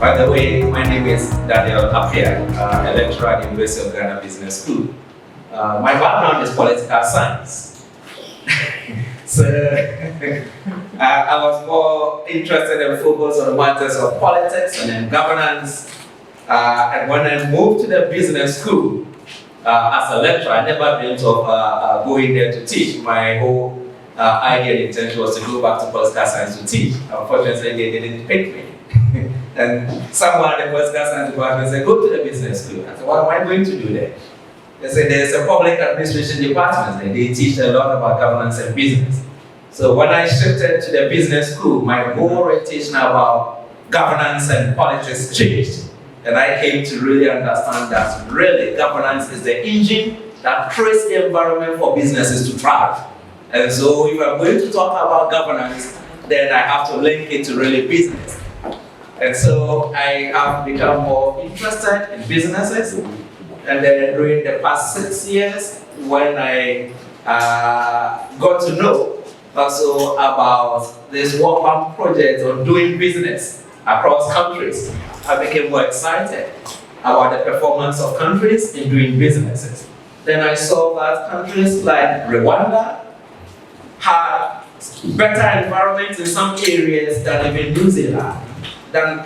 By the way, my name is Daniel Appiah, a lecturer at the University of Ghana Business School. My background is political science. So I was more interested and focused on matters of politics and then governance. And when I moved to the business school as a lecturer, I never dreamt of going there to teach. My whole idea and intention was to go back to political science to teach. Unfortunately, they didn't pick me. And someone at the political science department said, go to the business school. I said, what am I going to do there? They said, there's a public administration department and they teach a lot about governance and business. So when I shifted to the business school, my whole orientation about governance and politics changed. And I came to really understand that really governance is the engine that creates the environment for businesses to thrive. And so if I'm going to talk about governance, then I have to link it to really business. And so I have become more interested in businesses. And then during the past 6 years, when I got to know also about this World Bank project on doing business across countries, I became more excited about the performance of countries in doing businesses. Then I saw that countries like Rwanda had better environments in some areas than even New Zealand, than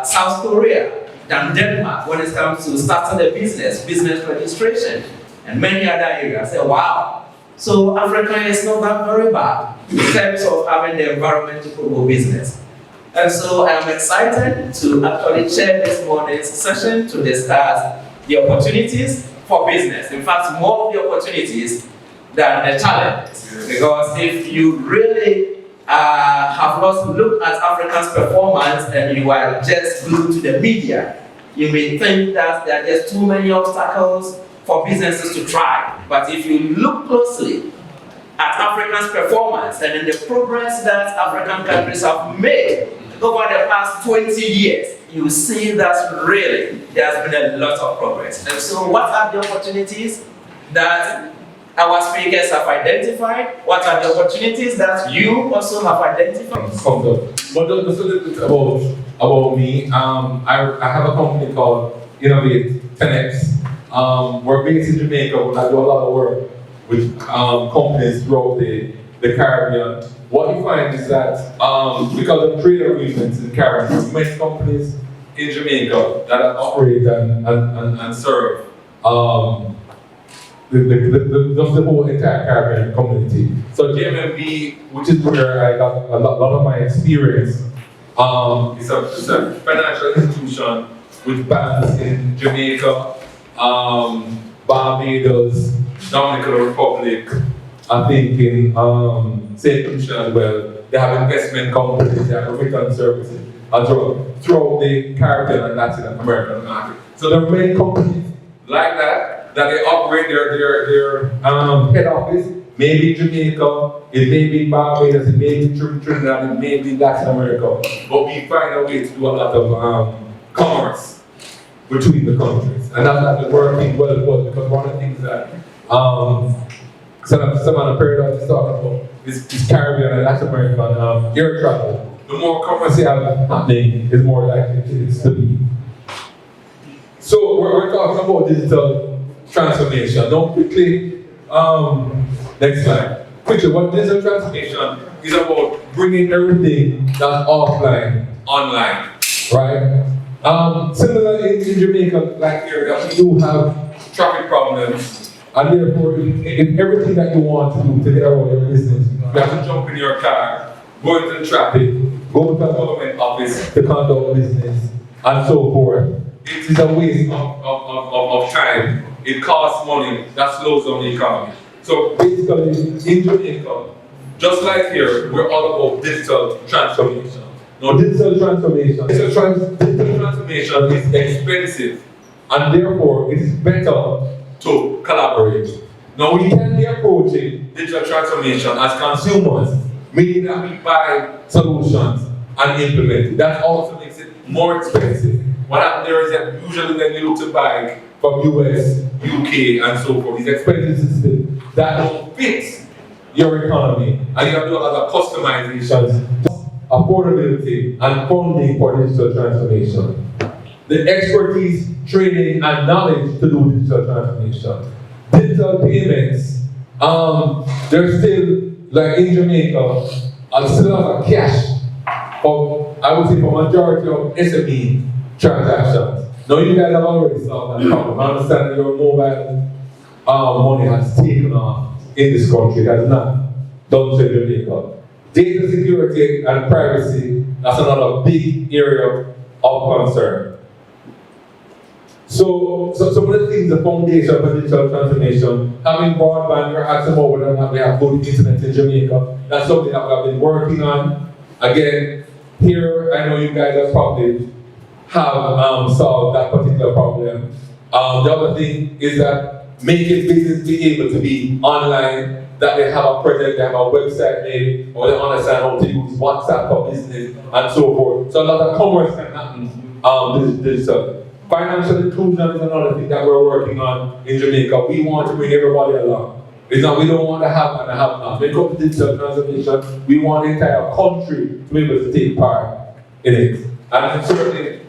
South Korea, than Denmark when it comes to starting a business registration, and many other areas. I said, wow, so Africa is not that very bad in terms of having the environment to promote business. And so I am excited to actually chair this morning's session to discuss the opportunities for business. In fact, more of the opportunities than the challenges. Because if you really have not looked at Africa's performance and you are just glued to the media, you may think that there are just too many obstacles for businesses to try. But if you look closely at Africa's performance and in the progress that African countries have made over the past 20 years, you see that really there has been a lot of progress. And so what are the opportunities that our speakers have identified? What are the opportunities that you also have identified? But just a little bit about me. I have a company called Innovate 10X. We're based in Jamaica, but I do a lot of work with companies throughout the Caribbean. What you find is that because of trade agreements in the Caribbean, many companies in Jamaica that operate and serve just the whole entire Caribbean community. So JMMB, which is where I got a lot of my experience, is a financial institution with banks in Jamaica, Barbados, Dominican Republic, I think in St. Lucia as well. They have investment companies, they have return services as well throughout the Caribbean and Latin American market. So there are many companies like that they operate their head office, maybe in Jamaica, it may be Barbados, it may be Trinidad, it may be Latin America, but we find a way to do a lot of commerce between the countries. And that's working well because one of the things that some of the paradox is talking about is Caribbean and Latin American air travel. The more commerce you have happening, is more likely it is to be. So we're talking about digital transformation. Now quickly, next slide. Quickly, what digital transformation is about bringing everything that's offline, online, right? Similar in Jamaica, like here, that we do have traffic problems, and therefore, if everything that you want to do to get out of your business, you have to jump in your car, go into the traffic, go to a government office to conduct business, and so forth. It is a waste of time. It costs money, that slows down the economy. So basically, in Jamaica, just like here, we're all about digital transformation. Now, digital transformation is expensive, and therefore it is better to collaborate. Now, we can be approaching digital transformation as consumers, meaning that we buy solutions and implement it. That also makes it more expensive. What happens there is that usually when you look to buy from US, UK, and so forth, these expensive systems that don't fit your economy, and you have to do a lot of customizations. affordability, and funding for digital transformation. The expertise, training, and knowledge to do digital transformation. Digital payments, there's still, like in Jamaica, still a lot of cash for, I would say, for majority of SME transactions. Now you guys have already solved that problem. I understand that your mobile money has taken off in this country. It has not done so in Jamaica. Data security and privacy, that's another big area of concern. So some of the things, the foundation for digital transformation, having broadband, we're asking more whether or not we have good internet in Jamaica. That's something that we've been working on. Again, here, I know you guys have probably solved that particular problem. The other thing is that making business be able to be online, that they have a presence, they have a website maybe, or they understand how to use WhatsApp for business and so forth. So a lot of commerce can happen digital. Financial inclusion is another thing that we're working on in Jamaica. We want to bring everybody along. It's not, we don't want to have and have not. When it comes to digital transformation, we want the entire country to be able to take part in it. And certainly,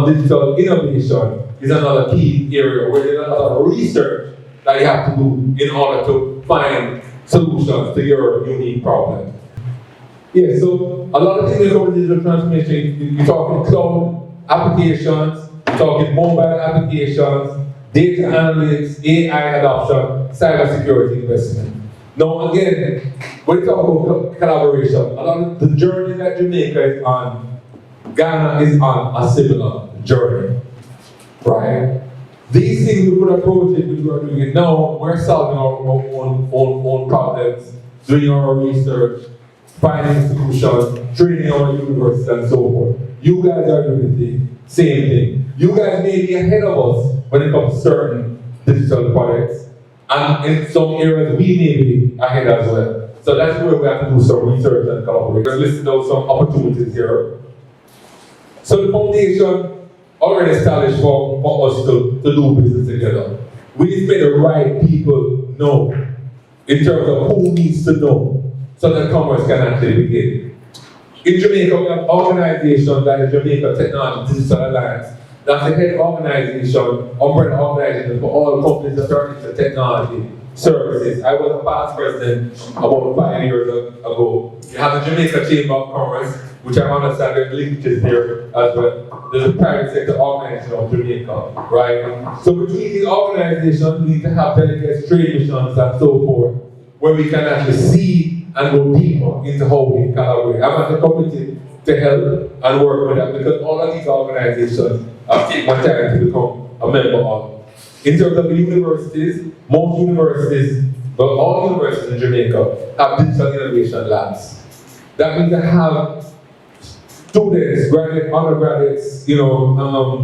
digital innovation is another key area where there's a lot of research that you have to do in order to find solutions to your unique problem. Yeah, so a lot of things that come with digital transformation, you're talking cloud applications, you're talking mobile applications, data analytics, AI adoption, cybersecurity investment. Now again, when you talk about collaboration, a lot of the journey that Jamaica is on, Ghana is on a similar journey, right? These things we could approach it, which we are doing it now, we're solving our own problems, doing our research, finding solutions, training our universities and so forth. You guys are doing the same thing. You guys may be ahead of us when it comes to certain digital products, and in some areas we may be ahead as well. So that's where we have to do some research and collaborate. We're listing out some opportunities here. So the foundation already established for us to do business together. We need to make the right people know in terms of who needs to know so that commerce can actually begin. In Jamaica, we have organizations like the Jamaica Technology Digital Alliance. That's the head organization, umbrella organization for all companies that are into technology services. I was a past president about 5 years ago. You have the Jamaica Chamber of Commerce, which I understand there's linkages there as well. There's a private sector organization of Jamaica, right? So between these organizations, we need to have delegates, trade missions, and so forth, where we can actually see and go deeper into how we collaborate. I'm at the committee to help and work with that because all of these organizations have taken my time to become a member of. In terms of the universities, most universities, but all universities in Jamaica have digital innovation labs. That means they have students, graduates, undergraduates,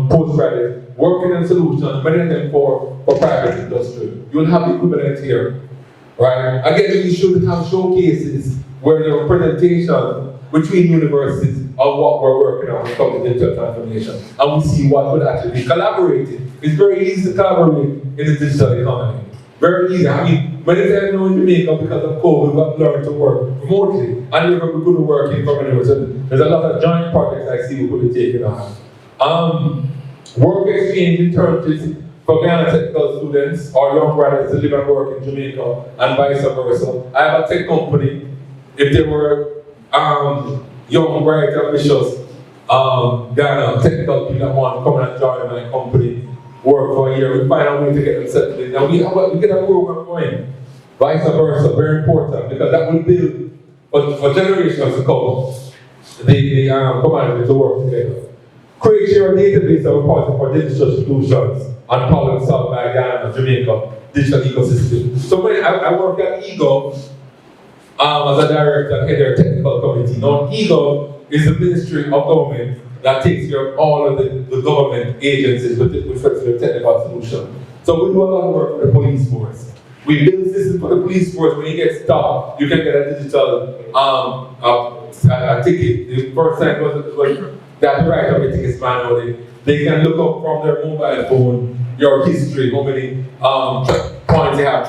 postgraduates, working on solutions, many of them for private industry. You'll have the equivalent here, right? Again, we should have showcases where there are presentations between universities of what we're working on when it comes to digital transformation. And we see what could actually be collaborated. It's very easy to collaborate in the digital economy. Very easy. I mean, many times now in Jamaica, because of COVID, we've learned to work remotely. And we're good to work in community. So there's a lot of joint projects I see we could be taking on. Work exchange internships for Ghana technical students or young graduates to live and work in Jamaica and vice versa. I have a tech company. If there were young, bright, ambitious Ghana technical people that want to come and join my company, work for a year, we find a way to get them settled in. Now we get a program going, vice versa, very important, because that will build for generations to come the community to work together. Create your database of reporting for digital solutions and problems solved by Ghana, Jamaica, digital ecosystem. So when I work at EGO, as a director, head their technical committee. Now, EGO is the Ministry of Government that takes care of all of the government agencies with respect to their technical solution. So we do a lot of work for the police force. We build systems for the police force. When you get stopped, you can get a digital ticket. The first time was that right of the tickets manually. They can look up from their mobile phone your history, how many points you have,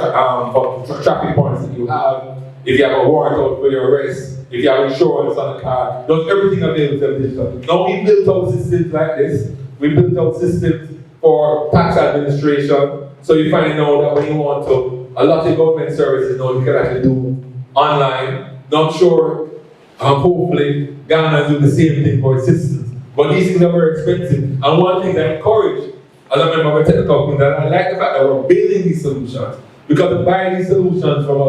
traffic points that you have. if you have a warrant out for your arrest, if you have insurance on a car, does everything available digital. Now we built out systems like this. We built out systems for tax administration. So you find out that when you want to, a lot of government services now you can actually do online. Not sure, hopefully Ghana do the same thing for its systems. But these things are very expensive. And one thing that I encourage, as a member of a technical company, that I like the fact that we're building these solutions. Because to buy these solutions from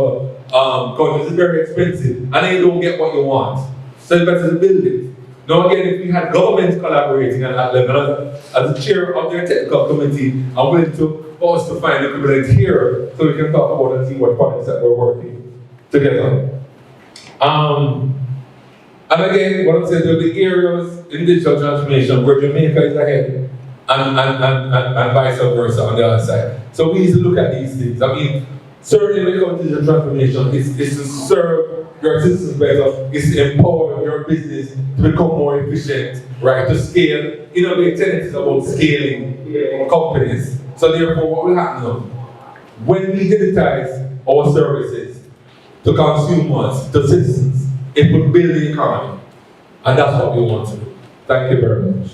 other countries is very expensive, and then you don't get what you want. So it's better to build it. Now again, if we had governments collaborating at that level, as the chair of their technical committee, I'm willing for us to find equivalent here, so we can talk about and see what projects that we're working together. And again, what I'm saying, there will be areas in digital transformation where Jamaica is ahead, and vice versa on the other side. So we need to look at these things. I mean, certainly when it comes to digital transformation, it's to serve your citizens better, it's to empower your business to become more efficient, right? To scale. Innovate tenants is about scaling companies. So therefore, what will happen now? When we digitize our services to consumers, to citizens, it will build the economy. And that's what we want to do. Thank you very much.